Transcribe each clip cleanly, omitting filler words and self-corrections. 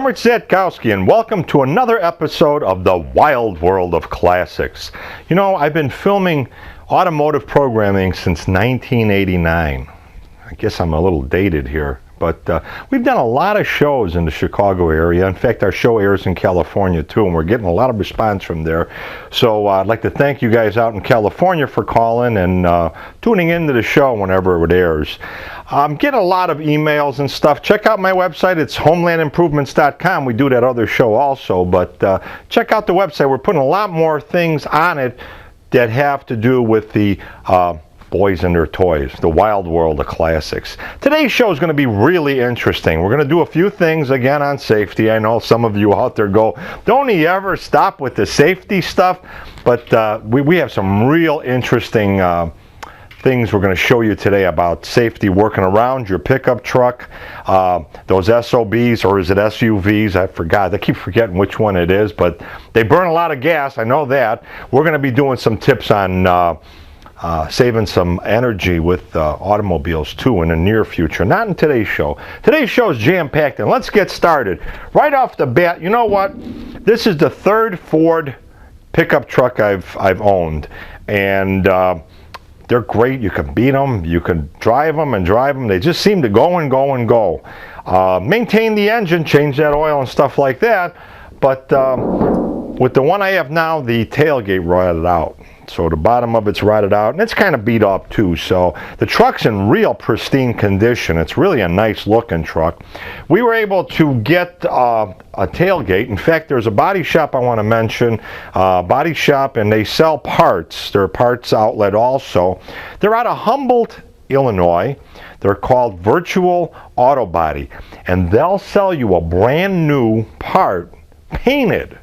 Rich Zatkowski, and welcome to another episode of the Wild World of Classics. You know, I've been filming automotive programming since 1989. I guess I'm a little dated here, but we've done a lot of shows in the Chicago area. In fact, our show airs in California too, and we're getting a lot of response from there. So I'd like to thank you guys out in California for calling and tuning into the show whenever it airs. I'm getting a lot of emails and stuff. Check out my website. It's homelandimprovements.com. We do that other show also, but check out the website. We're putting a lot more things on it that have to do with the boys and their toys, the wild world of classics. Today's show is going to be really interesting. We're going to do a few things again on safety. I know some of you out there go, don't he ever stop with the safety stuff? But we have some real interesting things we're going to show you today about safety working around your pickup truck, those SOBs, or is it SUVs? I forgot. I keep forgetting which one it is, but they burn a lot of gas. I know that. We're going to be doing some tips on saving some energy with automobiles too in the near future. Not in today's show. Today's show is jam-packed, and let's get started. Right off the bat, you know what? This is the third Ford pickup truck I've owned, and they're great. You can beat them, you can drive them and drive them. They just seem to go and go and go. Maintain the engine, change that oil and stuff like that, but with the one I have now, the tailgate rotted out. So the bottom of it's rotted out, and it's kind of beat up too. So the truck's in real pristine condition. It's really a nice looking truck. We were able to get a tailgate. In fact, there's a body shop I want to mention, body shop, and they sell parts. They're a parts outlet also. They're out of Humboldt, Illinois. They're called Virtual Auto Body, and they'll sell you a brand new part painted.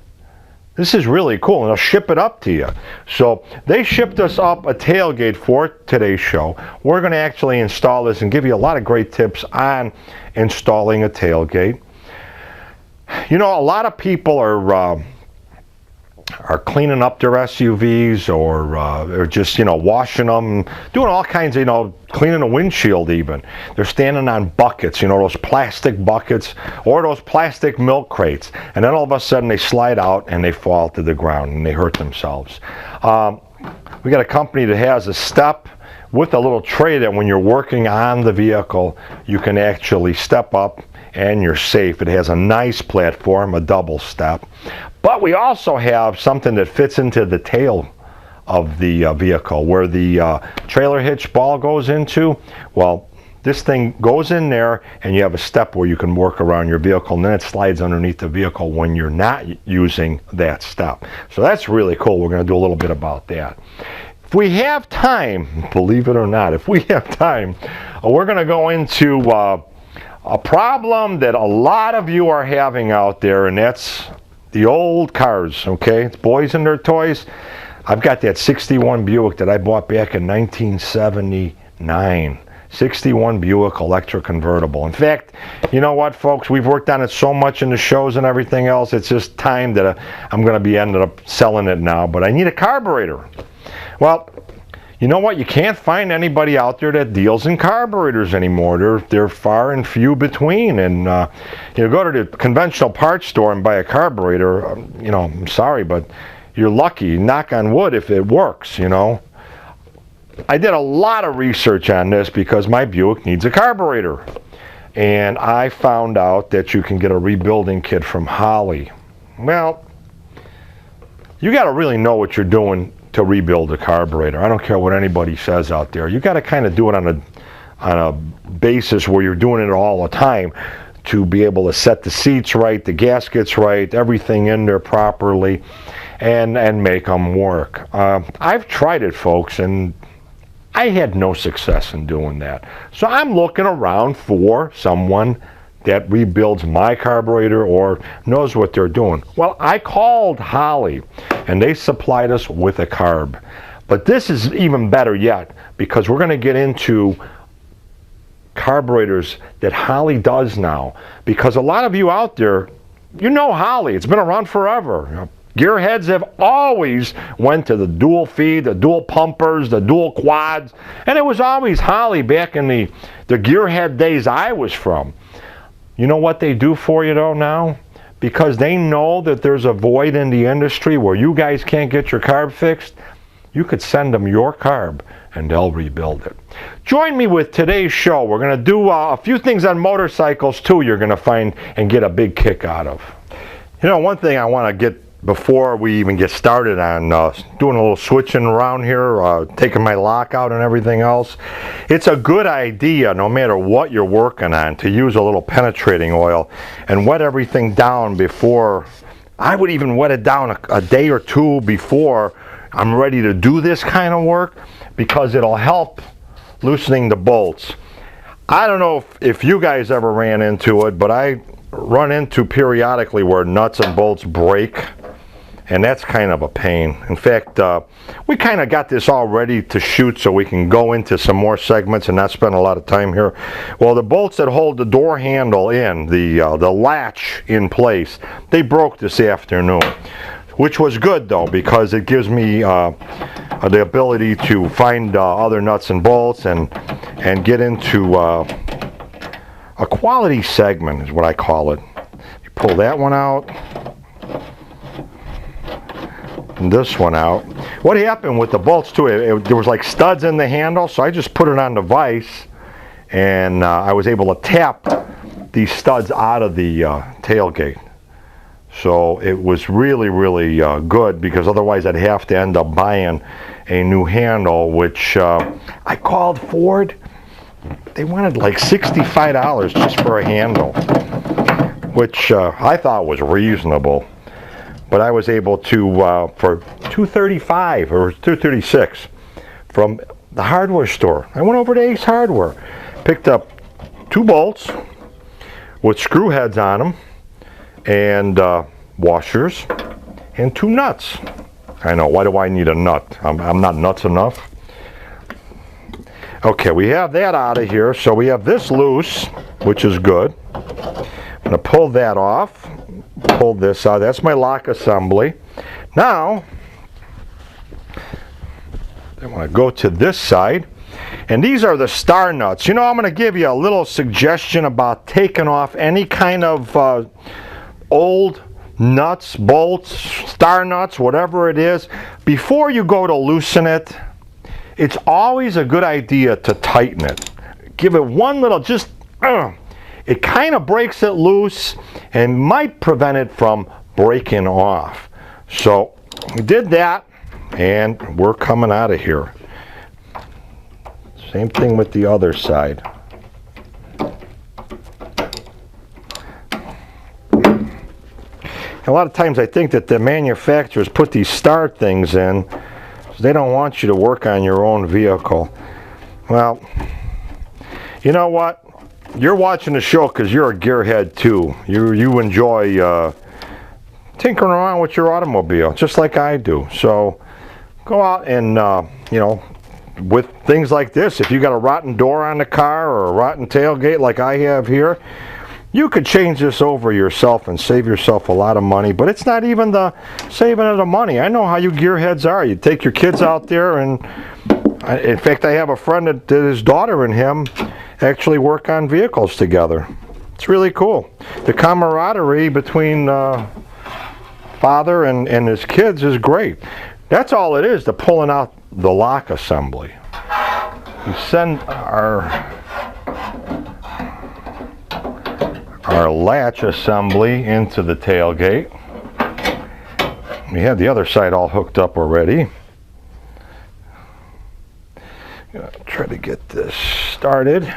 This is really cool, and they'll ship it up to you. So they shipped us up a tailgate for today's show. We're going to actually install this and give you a lot of great tips on installing a tailgate. You know, a lot of people are cleaning up their SUVs or just, you know, washing them, doing all kinds of, you know, cleaning a windshield even. They're standing on buckets, you know, those plastic buckets or those plastic milk crates. And then all of a sudden they slide out and they fall to the ground and they hurt themselves. We got a company that has a step with a little tray that when you're working on the vehicle, you can actually step up and you're safe. It has a nice platform, a double step. But we also have something that fits into the tail of the vehicle where the trailer hitch ball goes into. Well, this thing goes in there and you have a step where you can work around your vehicle, and then it slides underneath the vehicle when you're not using that step. So that's really cool. We're going to do a little bit about that. If we have time, believe it or not, if we have time, we're going to go into a problem that a lot of you are having out there, and that's the old cars, okay? It's boys and their toys. I've got that 61 Buick that I bought back in 1979. 61 Buick electric convertible. In fact, you know what, folks? We've worked on it so much in the shows and everything else. It's just time that I'm going to be ended up selling it now. But I need a carburetor. Well, you know what? You can't find anybody out there that deals in carburetors anymore. They're far and few between. And you go to the conventional parts store and buy a carburetor. You know, I'm sorry, but you're lucky. Knock on wood if it works. You know, I did a lot of research on this because my Buick needs a carburetor, and I found out that you can get a rebuilding kit from Holley. Well, you got to really know what you're doing to rebuild a carburetor. I don't care what anybody says out there. You got to kind of do it on a basis where you're doing it all the time to be able to set the seats right, the gaskets right, everything in there properly, and make them work. I've tried it, folks, and I had no success in doing that. So I'm looking around for someone that rebuilds my carburetor or knows what they're doing. Well, I called Holley, and they supplied us with a carb. But this is even better yet, because we're going to get into carburetors that Holley does now. Because a lot of you out there, you know Holley. It's been around forever. Gearheads have always went to the dual feed, the dual pumpers, the dual quads, and it was always Holley back in the gearhead days I was from. You know what they do for you though now? because they know that there's a void in the industry where you guys can't get your carb fixed. You could send them your carb and they'll rebuild it. Join me with today's show. We're going to do a few things on motorcycles too you're going to find and get a big kick out of. You know, one thing I want to get before we even get started on doing a little switching around here, taking my lock out and everything else, it's a good idea, no matter what you're working on, to use a little penetrating oil and wet everything down before. I would even wet it down a day or two before I'm ready to do this kind of work, because it'll help loosening the bolts. I don't know if you guys ever ran into it, but I run into periodically where nuts and bolts break, and that's kind of a pain. In fact, we kind of got this all ready to shoot so we can go into some more segments and not spend a lot of time here. Well, the bolts that hold the door handle in, the latch in place, they broke this afternoon, which was good though, because it gives me the ability to find other nuts and bolts and get into a quality segment is what I call it. You pull that one out and this one out. What happened with the bolts too, there was like studs in the handle, so I just put it on the vise and I was able to tap these studs out of the tailgate. So it was really, really good, because otherwise I'd have to end up buying a new handle, which I called Ford. They wanted like $65 just for a handle, which I thought was reasonable. But I was able to, for $235 or $236 from the hardware store. I went over to Ace Hardware, picked up 2 bolts with screw heads on them, and washers, and 2 nuts. I know, why do I need a nut? I'm not nuts enough. Okay, we have that out of here, so we have this loose, which is good. I'm going to pull that off, pull this out. That's my lock assembly. Now, I want to go to this side, and these are the star nuts. You know, I'm going to give you a little suggestion about taking off any kind of old nuts, bolts, star nuts, whatever it is. Before you go to loosen it, it's always a good idea to tighten it. Give it one little, just, it kind of breaks it loose and might prevent it from breaking off. So we did that, and we're coming out of here. Same thing with the other side. A lot of times I think that the manufacturers put these star things in so they don't want you to work on your own vehicle. Well, you know what? You're watching the show because you're a gearhead too. You enjoy tinkering around with your automobile just like I do. So go out and, you know, with things like this, if you got a rotten door on the car or a rotten tailgate like I have here, you could change this over yourself and save yourself a lot of money. But it's not even the saving of the money. I know how you gearheads are. You take your kids out there, and in fact, I have a friend that his daughter and him actually work on vehicles together. It's really cool. The camaraderie between father and his kids is great. That's all it is, to pulling out the lock assembly. We send our latch assembly into the tailgate. We have the other side all hooked up already. Gonna try to get this started.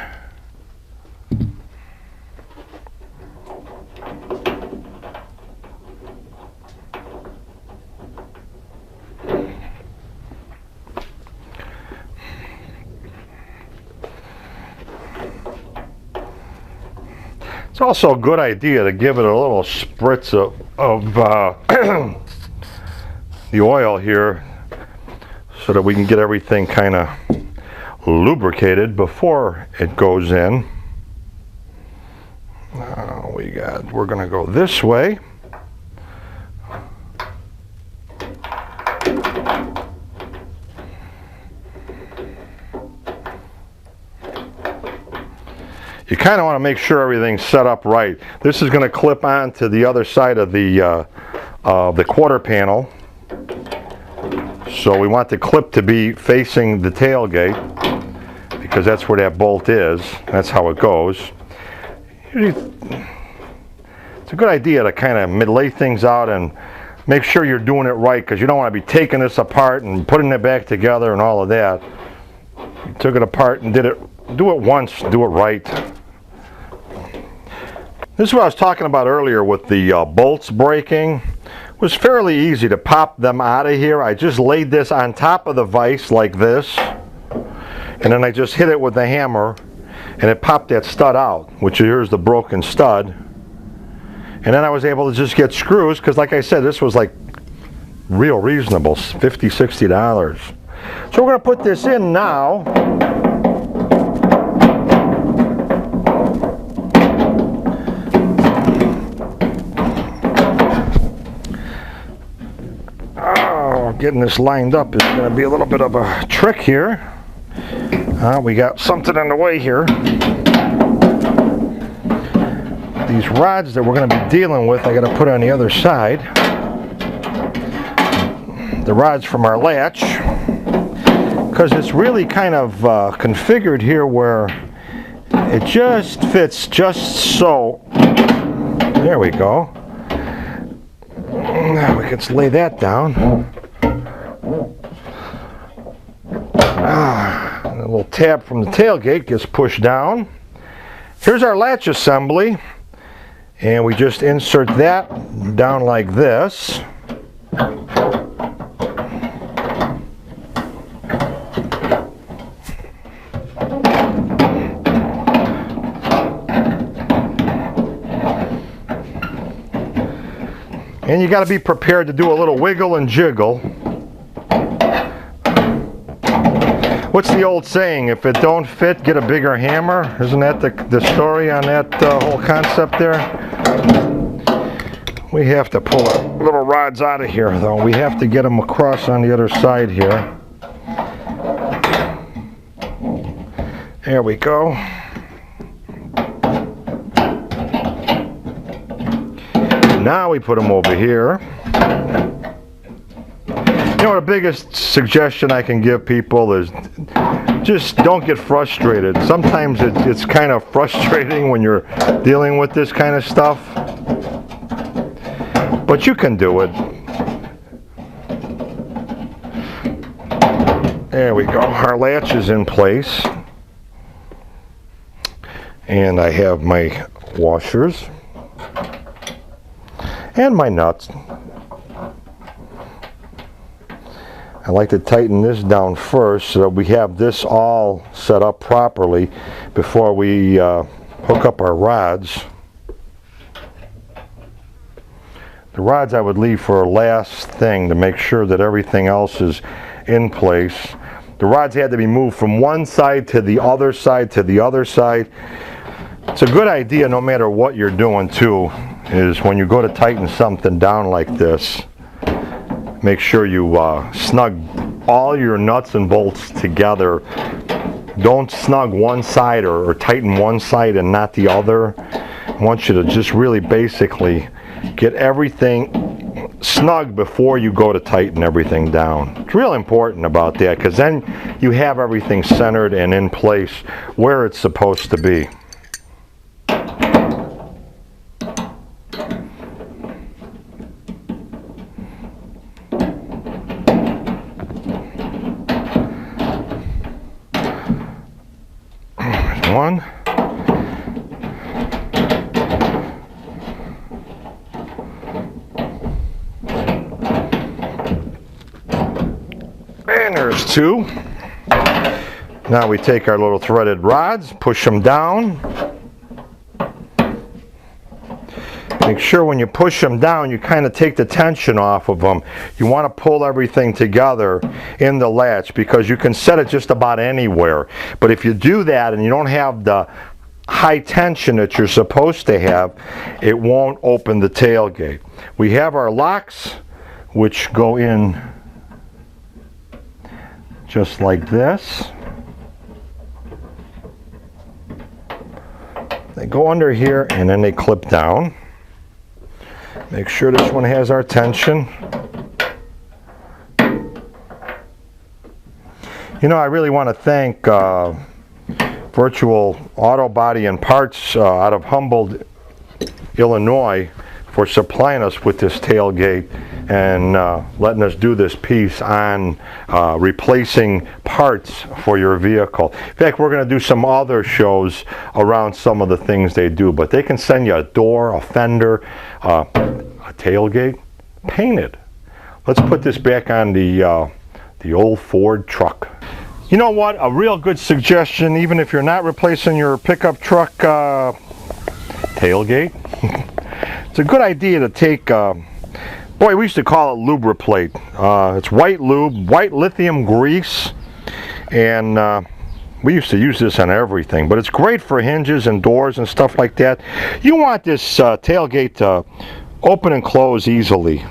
It's also a good idea to give it a little spritz of the oil here so that we can get everything kind of lubricated before it goes in. We're going to go this way. you kind of want to make sure everything's set up right. This is going to clip on to the other side of the quarter panel. So we want the clip to be facing the tailgate because that's where that bolt is. That's how it goes. It's a good idea to kind of lay things out and make sure you're doing it right, because you don't want to be taking this apart and putting it back together and all of that. You took it apart and do it once, do it right. This is what I was talking about earlier with the bolts breaking. It was fairly easy to pop them out of here. I just laid this on top of the vise like this, and then I just hit it with the hammer, and it popped that stud out, which here's the broken stud. And then I was able to just get screws, because like I said, this was like real reasonable, $50, $60. So we're going to put this in now. Getting this lined up is going to be a little bit of a trick here. We got something in the way here. These rods that we're going to be dealing with, I got to put on the other side. The rods from our latch, because it's really kind of configured here where it just fits just so. There we go. Now we can lay that down. A little tab from the tailgate gets pushed down. Here's our latch assembly, and we just insert that down like this. And you got to be prepared to do a little wiggle and jiggle. What's the old saying? If it don't fit, get a bigger hammer. Isn't that the story on that whole concept there? We have to pull our little rods out of here, though. We have to get them across on the other side here. There we go. Now we put them over here. You know, the biggest suggestion I can give people is just don't get frustrated. Sometimes it's kind of frustrating when you're dealing with this kind of stuff, but you can do it. There we go. Our latch is in place, and I have my washers and my nuts. I like to tighten this down first so that we have this all set up properly before we hook up our rods. The rods I would leave for a last thing to make sure that everything else is in place. The rods had to be moved from one side to the other side to the other side. It's a good idea, no matter what you're doing too, is when you go to tighten something down like this, make sure you snug all your nuts and bolts together. Don't snug one side or tighten one side and not the other. I want you to just really basically get everything snug before you go to tighten everything down. It's real important about that, because then you have everything centered and in place where it's supposed to be. One. And there's two. Now we take our little threaded rods, push them down. Make sure when you push them down, you kind of take the tension off of them. You want to pull everything together in the latch, because you can set it just about anywhere. But if you do that and you don't have the high tension that you're supposed to have, it won't open the tailgate. We have our locks, which go in just like this. They go under here and then they clip down. Make sure this one has our tension. You know, I really want to thank Virtual Auto Body and Parts out of Humboldt, Illinois, for supplying us with this tailgate and letting us do this piece on replacing parts for your vehicle. In fact, we're going to do some other shows around some of the things they do, but they can send you a door, a fender, a tailgate painted. Let's put this back on the old Ford truck. You know what? A real good suggestion, even if you're not replacing your pickup truck tailgate, it's a good idea to take, boy, we used to call it lubriplate. It's white lube, white lithium grease, and we used to use this on everything, but it's great for hinges and doors and stuff like that. You want this tailgate to open and close easily.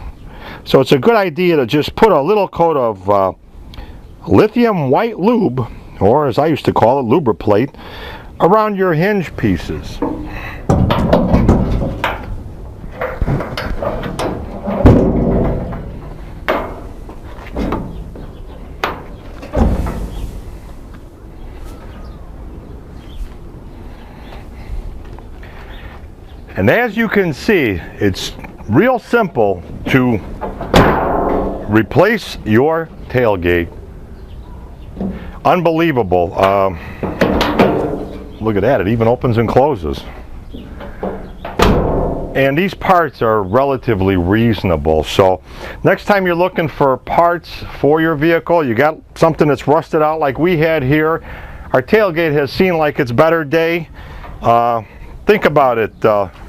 So it's a good idea to just put a little coat of lithium white lube, or as I used to call it, lubriplate, around your hinge pieces. And as you can see, it's real simple to replace your tailgate. Unbelievable. Look at that, it even opens and closes. And these parts are relatively reasonable. So next time you're looking for parts for your vehicle, you got something that's rusted out like we had here. Our tailgate has seen like its better day. Think about it.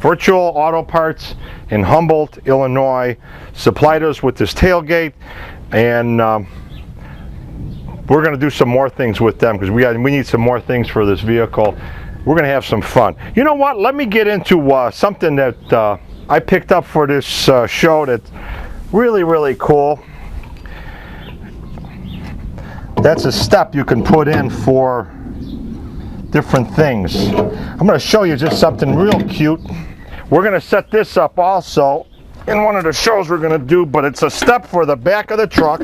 Virtual Auto Parts in Humboldt, Illinois supplied us with this tailgate, and we're going to do some more things with them because we need some more things for this vehicle. We're going to have some fun. You know what? Let me get into something that I picked up for this show that's really, really cool. That's a step you can put in for different things. I'm going to show you just something real cute. We're going to set this up also in one of the shows we're going to do, but it's a step for the back of the truck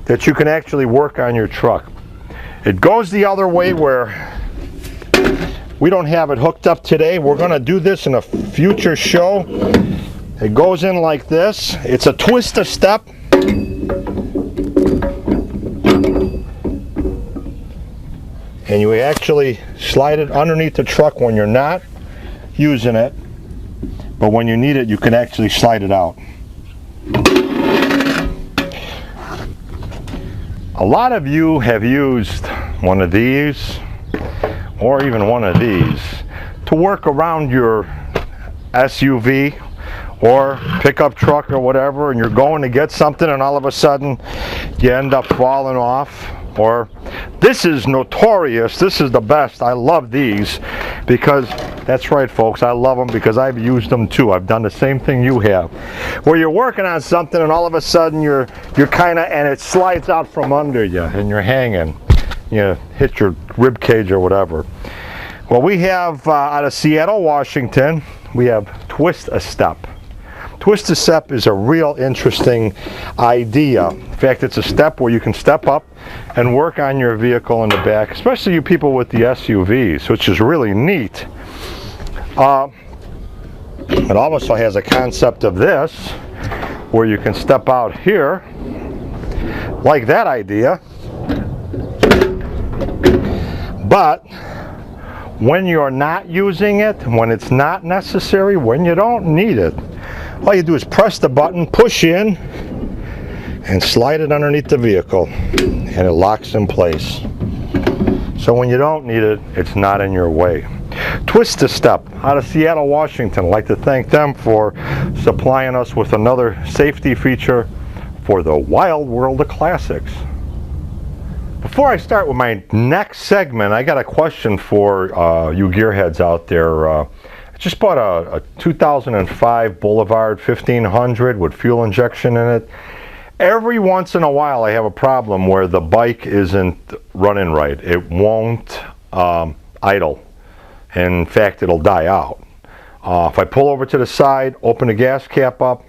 that you can actually work on your truck. It goes the other way where we don't have it hooked up today. We're going to do this in a future show. It goes in like this. It's a twist a step. And you actually slide it underneath the truck when you're not using it, but when you need it, you can actually slide it out. A lot of you have used one of these, or even one of these, to work around your SUV or pickup truck or whatever, and you're going to get something and all of a sudden you end up falling off. Or this is notorious. This is the best. I love these because that's right, folks. I love them because I've used them too. I've done the same thing you have, where you're working on something and all of a sudden you're kind of, and it slides out from under you and you're hanging. You hit your rib cage or whatever. Well, we have out of Seattle, Washington, we have Twist a Step. Twist a Step is a real interesting idea. In fact, it's a step where you can step up and work on your vehicle in the back, especially you people with the SUVs, which is really neat. It also has a concept of this, where you can step out here, like that idea. But when you're not using it, when it's not necessary, when you don't need it, all you do is press the button, push in, and slide it underneath the vehicle, and it locks in place. So when you don't need it, it's not in your way. Twist a Step out of Seattle, Washington. I'd like to thank them for supplying us with another safety feature for the wild world of classics. Before I start with my next segment, I got a question for you gearheads out there. I just bought a 2005 Boulevard 1500 with fuel injection in it. Every once in a while I have a problem where the bike isn't running right. It won't idle. And in fact, it'll die out. If I pull over to the side, open the gas cap up,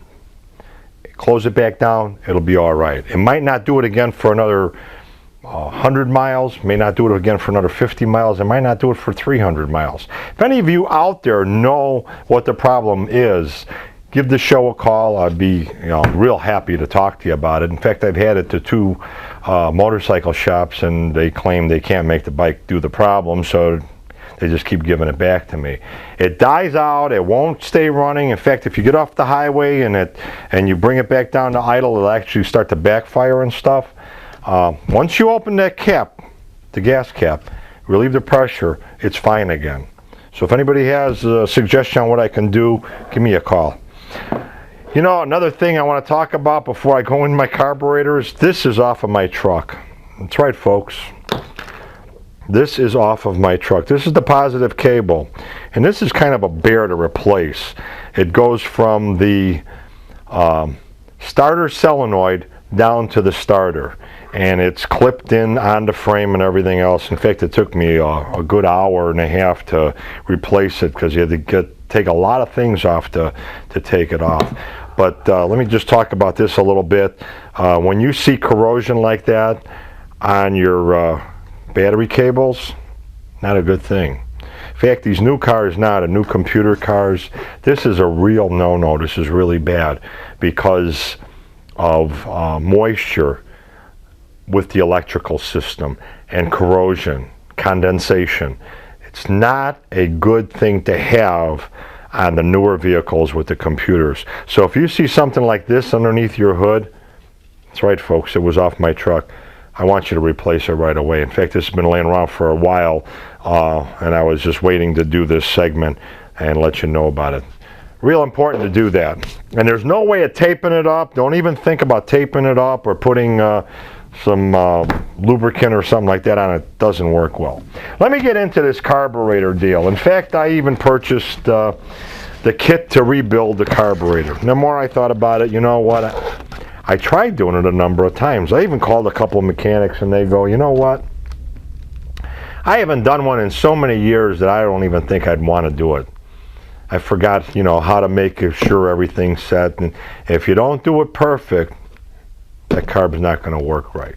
close it back down, it'll be all right. It might not do it again for another 100 miles, may not do it again for another 50 miles, it might not do it for 300 miles. If any of you out there know what the problem is, give the show a call. I'd be real happy to talk to you about it. In fact, I've had it to 2 motorcycle shops, and they claim they can't make the bike do the problem, so they just keep giving it back to me. It dies out, it won't stay running. In fact, if you get off the highway and you bring it back down to idle, it'll actually start to backfire and stuff. Once you open that cap, the gas cap, relieve the pressure, it's fine again. So if anybody has a suggestion on what I can do, give me a call. You know, another thing I want to talk about before I go into my carburetors, this is off of my truck. That's right, folks. This is off of my truck. This is the positive cable, and this is kind of a bear to replace. It goes from the starter solenoid down to the starter, and it's clipped in on the frame and everything else. In fact, it took me a good hour and a half to replace it because you had to take a lot of things off to take it off. But let me just talk about this a little bit. When you see corrosion like that on your battery cables, not a good thing. In fact, these new cars now, the new computer cars, this is a real no-no. This is really bad because of moisture with the electrical system and corrosion, condensation. It's not a good thing to have on the newer vehicles with the computers. So if you see something like this underneath your hood, that's right, folks, it was off my truck. I want you to replace it right away. In fact, this has been laying around for a while, and I was just waiting to do this segment and let you know about it. Real important to do that. And there's no way of taping it up. Don't even think about taping it up or putting some lubricant or something like that on it. Doesn't work well. Let me get into this carburetor deal. In fact, I even purchased the kit to rebuild the carburetor. The more I thought about it, you know what? I tried doing it a number of times. I even called a couple of mechanics, and they go, you know what? I haven't done one in so many years that I don't even think I'd want to do it. I forgot, how to make sure everything's set. And if you don't do it perfect, that carb's not going to work right.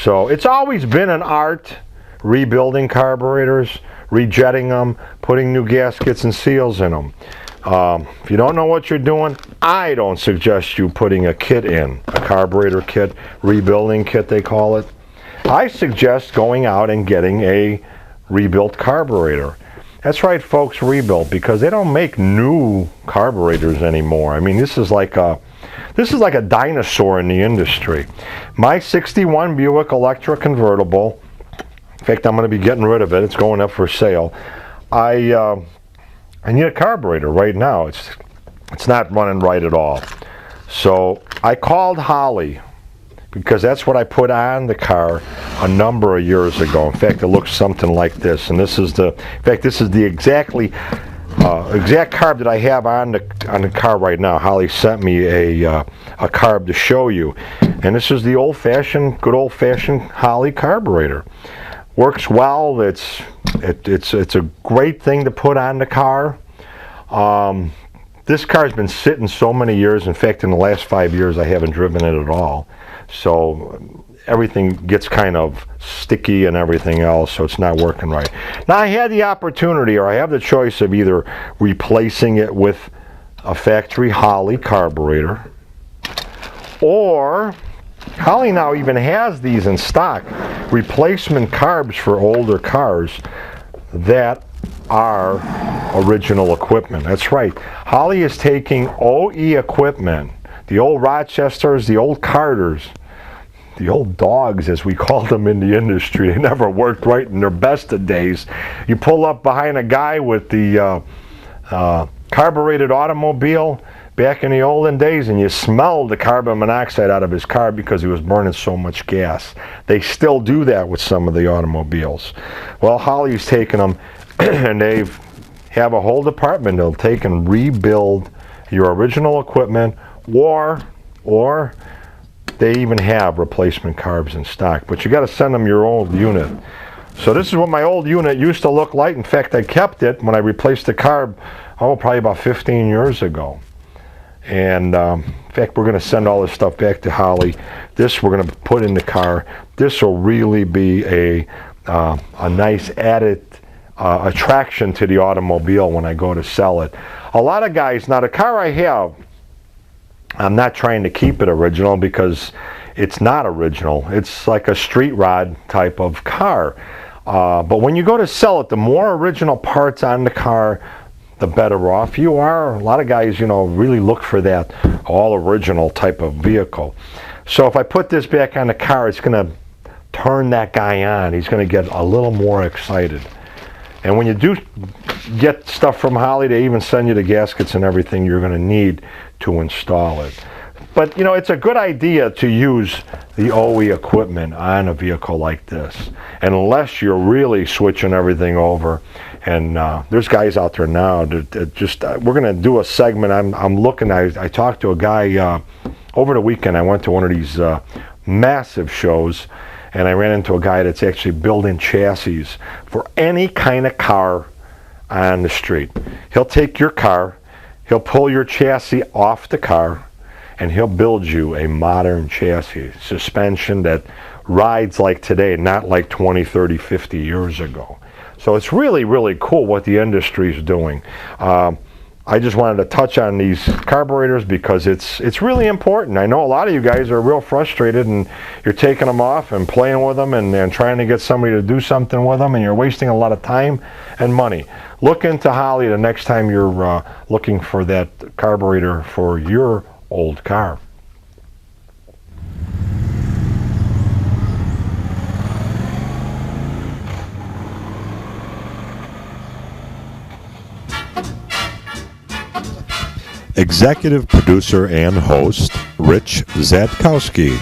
So it's always been an art, rebuilding carburetors, rejetting them, putting new gaskets and seals in them. If you don't know what you're doing, I don't suggest you putting a kit in, a carburetor kit, rebuilding kit they call it. I suggest going out and getting a rebuilt carburetor. That's right, folks, rebuilt, because they don't make new carburetors anymore. I mean, this is like a dinosaur in the industry. My 61 Buick Electra convertible, in fact, I'm going to be getting rid of it. It's going up for sale. I need a carburetor right now. It's not running right at all. So I called Holly, because that's what I put on the car a number of years ago. In fact, it looks something like this. And this is the exact carb that I have on the car right now. Holly sent me a carb to show you. And this is the good old-fashioned Holly carburetor. Works well. It's a great thing to put on the car. This car's been sitting so many years. In fact, in the last 5 years, I haven't driven it at all. So everything gets kind of sticky and everything else, so it's not working right. Now, I had the opportunity, or I have the choice of either replacing it with a factory Holly carburetor, or Holly now even has these in stock, replacement carbs for older cars that are original equipment. That's right. Holly is taking OE equipment, the old Rochesters, the old Carters, the old dogs, as we called them in the industry. They never worked right in their best of days. You pull up behind a guy with the carbureted automobile back in the olden days, and you smell the carbon monoxide out of his car because he was burning so much gas. They still do that with some of the automobiles. Well, Holly's taking them, and they have a whole department. They'll take and rebuild your original equipment, or they even have replacement carbs in stock. But you got to send them your old unit. So this is what my old unit used to look like. In fact, I kept it when I replaced the carb, probably about 15 years ago. And in fact, we're going to send all this stuff back to Holly. This we're going to put in the car. This will really be a nice added attraction to the automobile when I go to sell it. A lot of guys, now the car I have, I'm not trying to keep it original because it's not original. It's like a street rod type of car. But when you go to sell it, the more original parts on the car, the better off you are. A lot of guys, you know, really look for that all original type of vehicle. So if I put this back on the car, it's going to turn that guy on. He's going to get a little more excited. And when you do get stuff from Holly, they even send you the gaskets and everything you're going to need to install it. But, you know, it's a good idea to use the OE equipment on a vehicle like this, unless you're really switching everything over. And there's guys out there now that just, we're going to do a segment. I'm looking, I talked to a guy over the weekend. I went to one of these massive shows, and I ran into a guy that's actually building chassis for any kind of car on the street. He'll take your car, he'll pull your chassis off the car, and he'll build you a modern chassis, suspension that rides like today, not like 20, 30, 50 years ago. So it's really, really cool what the industry is doing. I just wanted to touch on these carburetors because it's really important. I know a lot of you guys are real frustrated and you're taking them off and playing with them and trying to get somebody to do something with them, and you're wasting a lot of time and money. Look into Holly the next time you're looking for that carburetor for your old car. Executive producer and host, Rich Zadkowski.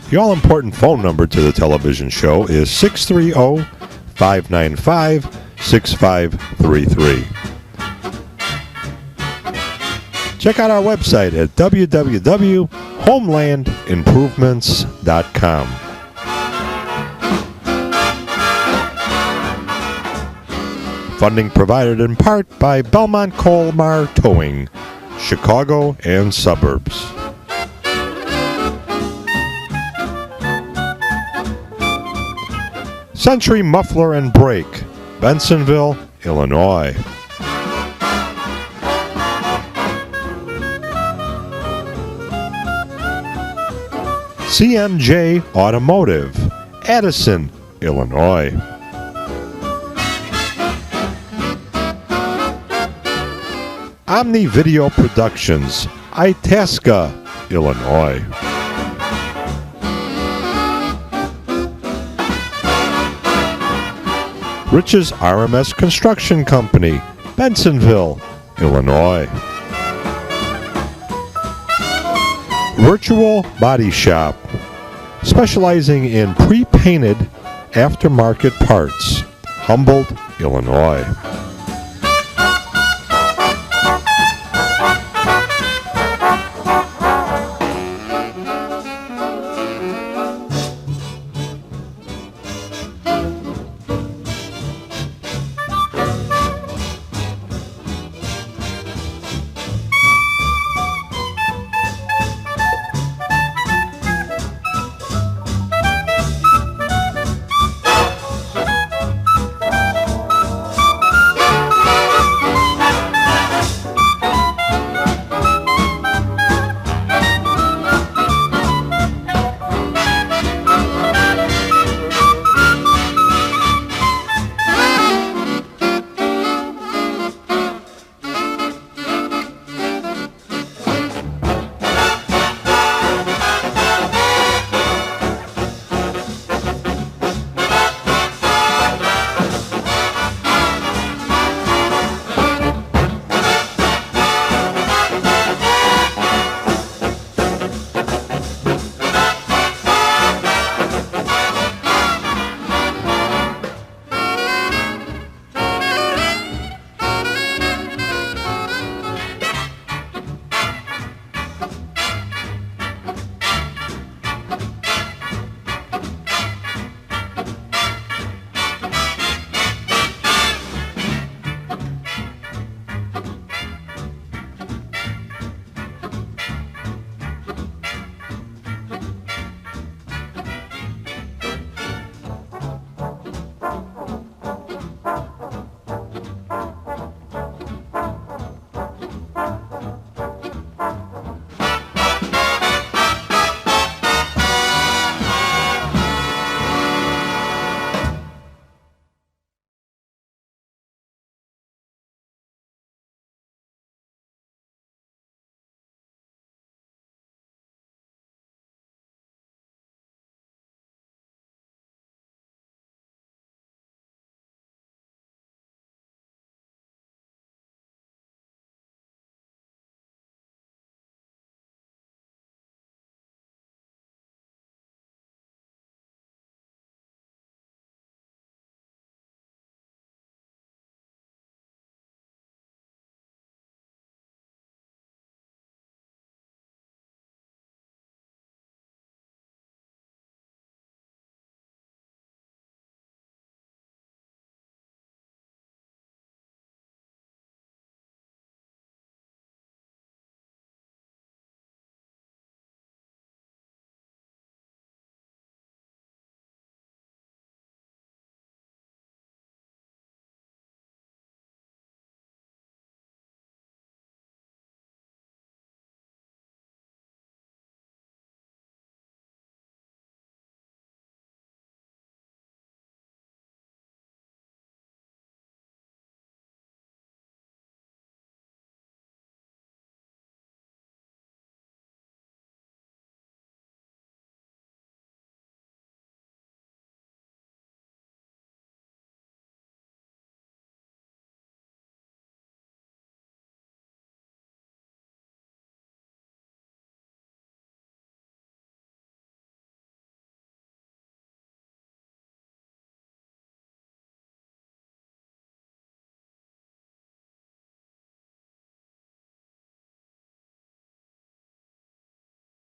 The all-important phone number to the television show is 630-595-6533. Check out our website at www.homelandimprovements.com. Funding provided in part by Belmont Colmar Towing, Chicago and suburbs. Century Muffler and Brake, Bensonville, Illinois. CMJ Automotive, Addison, Illinois. Omni Video Productions, Itasca, Illinois. Rich's RMS Construction Company, Bensonville, Illinois. Virtual Body Shop, specializing in pre-painted aftermarket parts, Humboldt, Illinois.